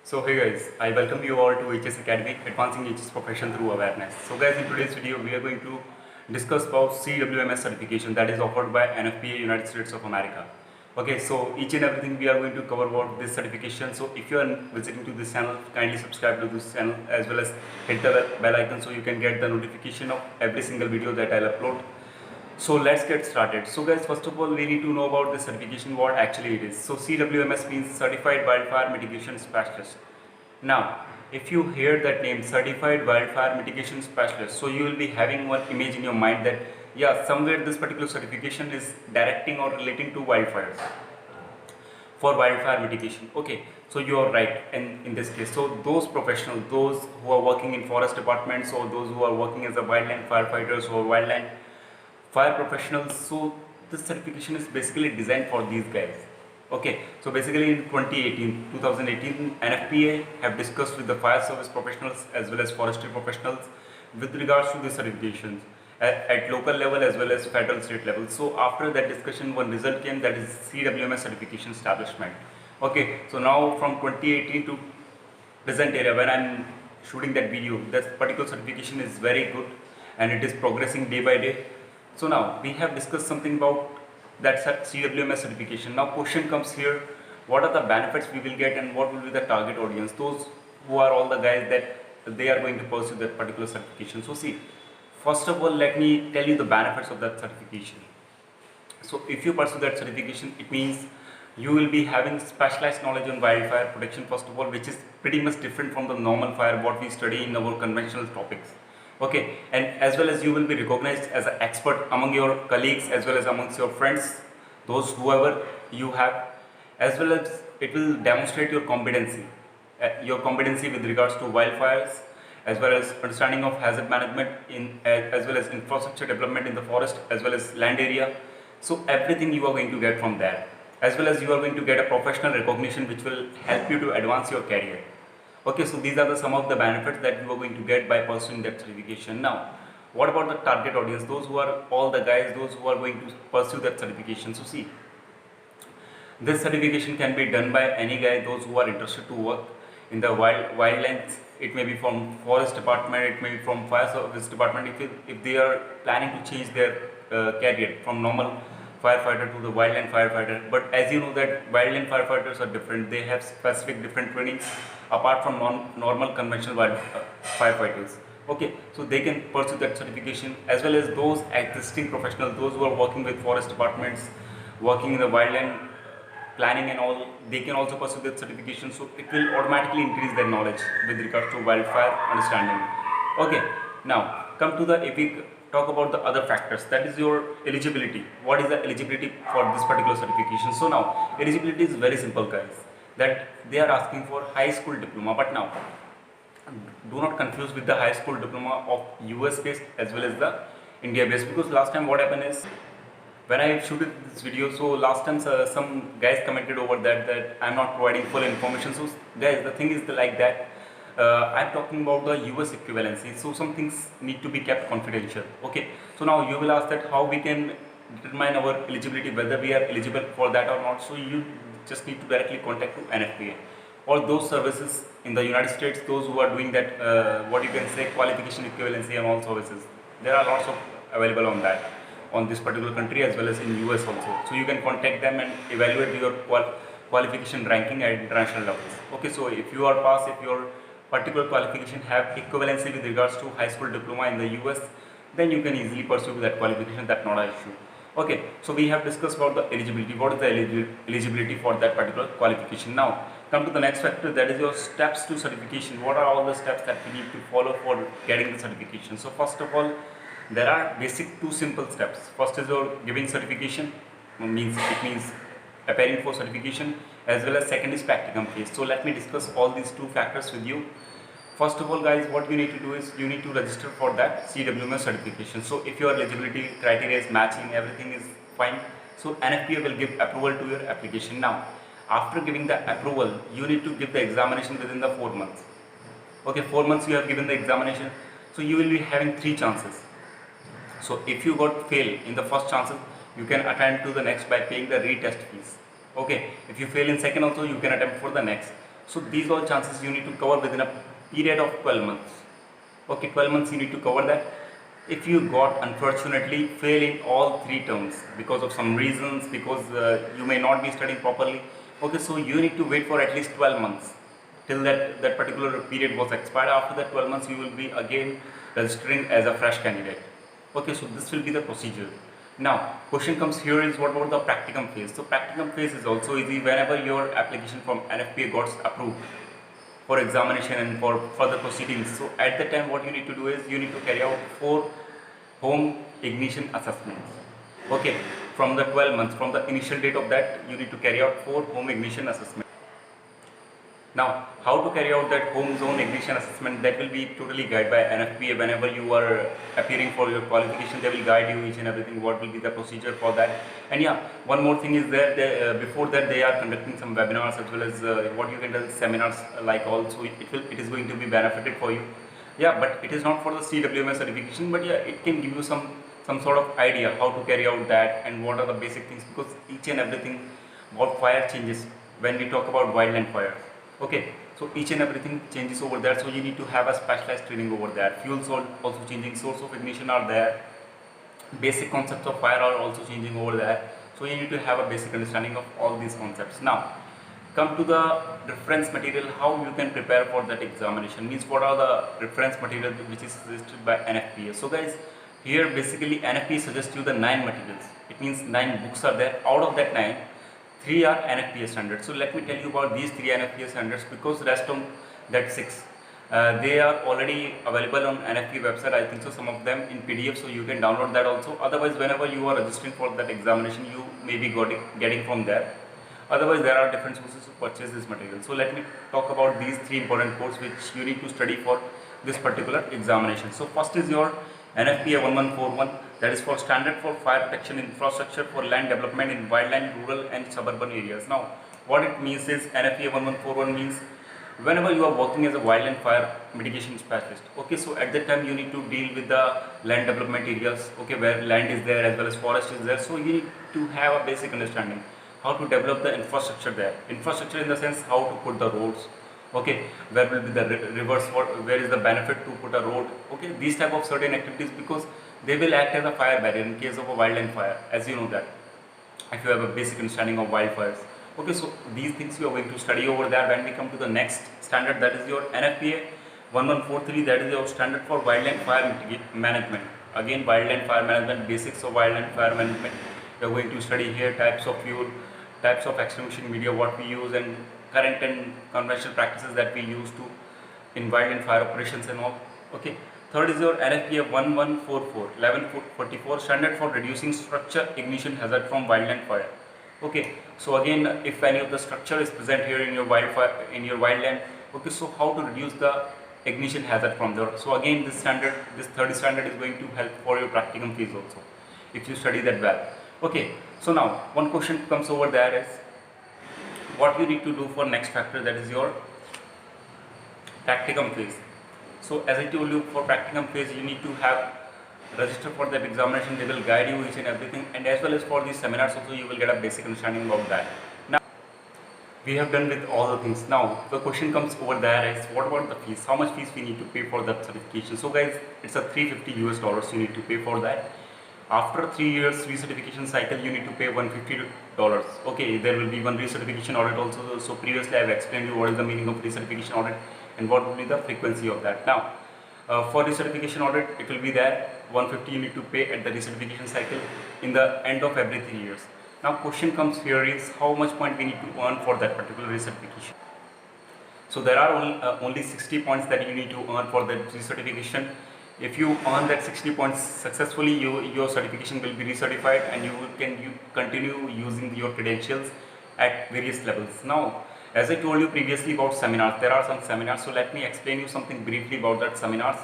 So hey guys, I welcome you all to HS Academy, advancing HS profession through awareness. So guys, in today's video, we are going to discuss about CWMS certification that is offered by NFPA United States of America. Okay, so each and everything we are going to cover about this certification. So if you are visiting to this channel, kindly subscribe to this channel as well as hit the bell icon so you can get the notification of every single video that I'll upload. So let's get started. So guys, first of all, we need to know about the certification, what actually it is. So CWMS means Certified Wildfire Mitigation Specialist. Now, if you hear that name, Certified Wildfire Mitigation Specialist, so you will be having one image in your mind that, yeah, somewhere this particular certification is directing or relating to wildfires, for wildfire mitigation. Okay, so you are right in this case. So those professionals, those who are working in forest departments or those who are working as a wildland firefighters or wildland fire professionals, so this certification is basically designed for these guys. Okay, so basically in 2018 NFPA have discussed with the fire service professionals as well as forestry professionals with regards to the certifications at local level as well as federal state level. So after that discussion, one result came, that is CWMS certification establishment. Okay, so now from 2018 to present area when I'm shooting that video, that particular certification is very good and it is progressing day by day. So now we have discussed something about that CWMS certification. Now question comes here, what are the benefits we will get and what will be the target audience, those who are all the guys that they are going to pursue that particular certification. So see, first of all, let me tell you the benefits of that certification. So if you pursue that certification, it means you will be having specialized knowledge on wildfire protection, first of all, which is pretty much different from the normal fire what we study in our conventional topics. Okay, and as well as you will be recognized as an expert among your colleagues as well as amongst your friends, those whoever you have, as well as it will demonstrate your competency with regards to wildfires, as well as understanding of hazard management in as well as infrastructure development in the forest as well as land area. So everything you are going to get from there, as well as you are going to get a professional recognition which will help you to advance your career. Okay, so these are some of the benefits that you are going to get by pursuing that certification. Now, what about the target audience? Those who are all the guys, those who are going to pursue that certification. So see, this certification can be done by any guy, those who are interested to work in the wildlands. It may be from forest department, it may be from fire service department, if they are planning to change their career from normal firefighter to the wildland firefighter. But as you know that wildland firefighters are different, they have specific different trainings apart from normal conventional firefighters. Okay, so they can pursue that certification, as well as those existing professionals, those who are working with forest departments, working in the wildland planning and all, they can also pursue that certification. So it will automatically increase their knowledge with regards to wildfire understanding. Okay, now come to the, if we talk about the other factors, that is your eligibility. What is the eligibility for this particular certification? So now eligibility is very simple, guys, that they are asking for high school diploma. But now do not confuse with the high school diploma of US based as well as the India based, because last time what happened is when I shooted this video, so last time some guys commented over that I'm not providing full information. So guys, the thing is like that, I'm talking about the US equivalency, so some things need to be kept confidential. Okay, so now you will ask that how we can determine our eligibility, whether we are eligible for that or not. So you just need to directly contact to NFPA or those services in the United States, those who are doing that what you can say qualification equivalency and all services. There are lots of available on that, on this particular country as well as in US also. So you can contact them and evaluate your qualification ranking at international levels. Okay, so if you are passed, if your particular qualification have equivalency with regards to high school diploma in the US, then you can easily pursue that qualification. That's not an issue. Okay, so we have discussed about the eligibility. What is the eligibility for that particular qualification? Now come to the next factor, that is your steps to certification. What are all the steps that we need to follow for getting the certification? So first of all, there are basic two simple steps. First is your giving certification, it means appearing for certification, as well as second is practicum phase. So let me discuss all these two factors with you. First of all, guys, what you need to do is you need to register for that CWMS certification. So if your eligibility criteria is matching, everything is fine, so NFPA will give approval to your application. Now after giving the approval, you need to give the examination within the 4 months. Okay, 4 months you have given the examination, so you will be having 3 chances. So if you got fail in the first chances, you can attend to the next by paying the retest fees. Okay, if you fail in second also, you can attempt for the next. So these all chances you need to cover within a period of 12 months. Okay, 12 months you need to cover that. If you got unfortunately fail in all three terms because of some reasons, because you may not be studying properly, okay, so you need to wait for at least 12 months till that particular period was expired. After that 12 months you will be again registering as a fresh candidate. Okay, so this will be the procedure. Now question comes here is, what about the practicum phase? So practicum phase is also easy. Whenever your application from NFPA got approved for examination and for further proceedings, so at that time what you need to do is you need to carry out 4 home ignition assessments. Okay, from the 12 months from the initial date of that you need to carry out 4 home ignition assessments. Now, how to carry out that home zone ignition assessment, that will be totally guided by NFPA. Whenever you are appearing for your qualification, they will guide you each and everything, what will be the procedure for that. And yeah, one more thing is that before that they are conducting some webinars as well as what you can do seminars like also. It is going to be benefited for you. Yeah, but it is not for the CWMS certification, but yeah, it can give you some sort of idea how to carry out that and what are the basic things, because each and everything about fire changes when we talk about wildland fire. Okay, so each and everything changes over there, so you need to have a specialized training over there. Fuels also changing, source of ignition are there, basic concepts of fire are also changing over there, so you need to have a basic understanding of all these concepts. Now come to the reference material, how you can prepare for that examination, means what are the reference material which is suggested by NFPA. So guys, here basically NFPA suggests you the 9 materials. It means 9 books are there. Out of that 9, 3 are NFPA standards. So let me tell you about these 3 NFPA standards, because rest of that 6 they are already available on NFPA website. I think so, some of them in PDF, so you can download that also. Otherwise, whenever you are registering for that examination, you may be getting from there. Otherwise, there are different sources to purchase this material. So let me talk about these 3 important courses which you need to study for this particular examination. So first is your NFPA 1141, that is for standard for fire protection infrastructure for land development in wildland, rural and suburban areas. Now what it means is, NFPA 1141 means whenever you are working as a wildland fire mitigation specialist, okay, so at that time you need to deal with the land development areas, okay, where land is there as well as forest is there. So you need to have a basic understanding how to develop the infrastructure there. Infrastructure in the sense how to put the roads, okay, where will be the rivers, where is the benefit to put a road, okay, these type of certain activities, because they will act as a fire barrier in case of a wildland fire, as you know that, if you have a basic understanding of wildfires. Okay, so these things you are going to study over there. When we come to the next standard, that is your NFPA 1143, that is your standard for wildland fire management. Again, wildland fire management, basics of wildland fire management. We are going to study here types of fuel, types of extinguishing media what we use, and current and conventional practices that we use to in wildland fire operations and all. Okay. Third is your NFPA 1144 standard for reducing structure ignition hazard from wildland fire. Okay, so again, if any of the structure is present here in your wildfire, in your wildland, okay, so how to reduce the ignition hazard from there. So again, this standard, this third standard is going to help for your practicum phase also, if you study that well. Okay, so now one question comes over there is, what you need to do for next factor, that is your practicum phase. So as I told you, for practicum phase you need to have register for that examination. They will guide you each and everything, and as well as for these seminars also you will get a basic understanding about that. Now we have done with all the things. Now the question comes over there is, what about the fees? How much fees we need to pay for that certification? So guys, it's a $350 US you need to pay for that. After 3 years recertification cycle, you need to pay $150. Okay, there will be one recertification audit also. So previously I have explained you what is the meaning of recertification audit and what will be the frequency of that. Now for recertification audit, it will be there $150 you need to pay at the recertification cycle in the end of every 3 years. Now question comes here is, how much point we need to earn for that particular recertification. So there are only 60 points that you need to earn for that recertification. If you earn that 60 points successfully, your certification will be recertified and you can continue using your credentials at various levels. Now as I told you previously about seminars, there are some seminars, so let me explain you something briefly about that seminars.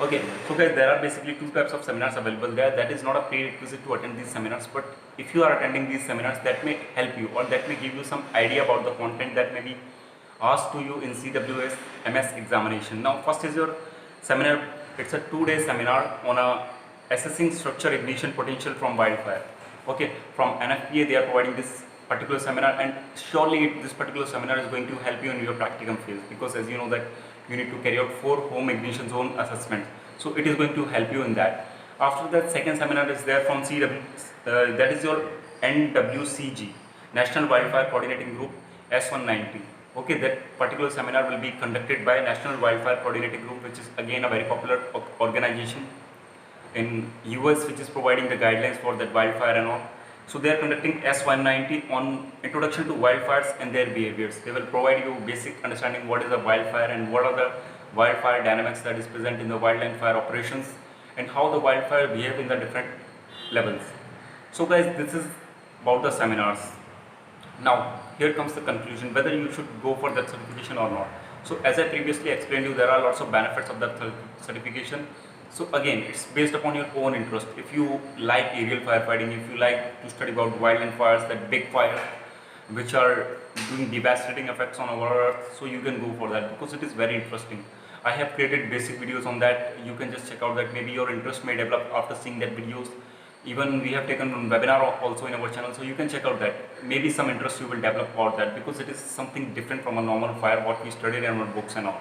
Okay, so guys, there are basically 2 types of seminars available there. That is not a prerequisite to attend these seminars, but if you are attending these seminars, that may help you, or that may give you some idea about the content that may be asked to you in CWS MS examination. Now first is your seminar. It's a 2-day seminar on assessing structure ignition potential from wildfire. Okay, from NFPA they are providing this particular seminar, and surely this particular seminar is going to help you in your practicum field, because as you know that you need to carry out 4 home ignition zone assessments, so it is going to help you in that. After that, second seminar is there from CW, that is your NWCG, National Wildfire Coordinating Group S190. Okay, that particular seminar will be conducted by National Wildfire Coordinating Group, which is again a very popular organization in US, which is providing the guidelines for that wildfire and all. So they are conducting S190 on introduction to wildfires and their behaviors. They will provide you basic understanding what is a wildfire and what are the wildfire dynamics that is present in the wildland fire operations, and how the wildfire behave in the different levels. So guys, this is about the seminars. Now here comes the conclusion, whether you should go for that certification or not. So as I previously explained you, there are lots of benefits of that certification. So again, it's based upon your own interest. If you like aerial firefighting, if you like to study about wildland fires, that big fires which are doing devastating effects on our earth, so you can go for that because it is very interesting. I have created basic videos on that. You can just check out that. Maybe your interest may develop after seeing that videos. Even we have taken a webinar also in our channel, so you can check out that. Maybe some interest you will develop about that, because it is something different from a normal fire what we studied in our books and all.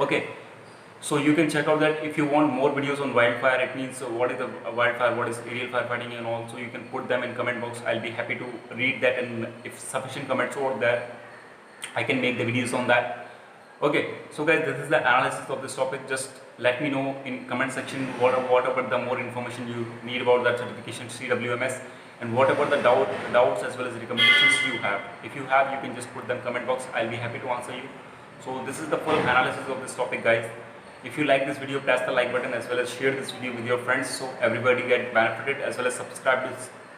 Okay, so you can check out that. If you want more videos on wildfire, it means what is a wildfire, what is aerial firefighting and all, so you can put them in comment box. I'll be happy to read that, and if sufficient comments over there, I can make the videos on that. Okay, so guys, this is the analysis of this topic. Just let me know in comment section whatever the more information you need about that certification CWMS, and whatever the doubts as well as recommendations you have. If you have, you can just put them in comment box. I'll be happy to answer you. So this is the full analysis of this topic, guys. If you like this video, press the like button as well as share this video with your friends, so everybody get benefited, as well as subscribe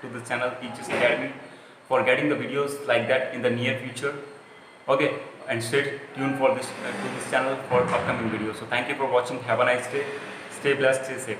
to this channel Aegis Academy for getting the videos like that in the near future. Okay, and stay tuned for this to this channel for upcoming videos. So thank you for watching. Have a nice day. Stay blessed, stay safe.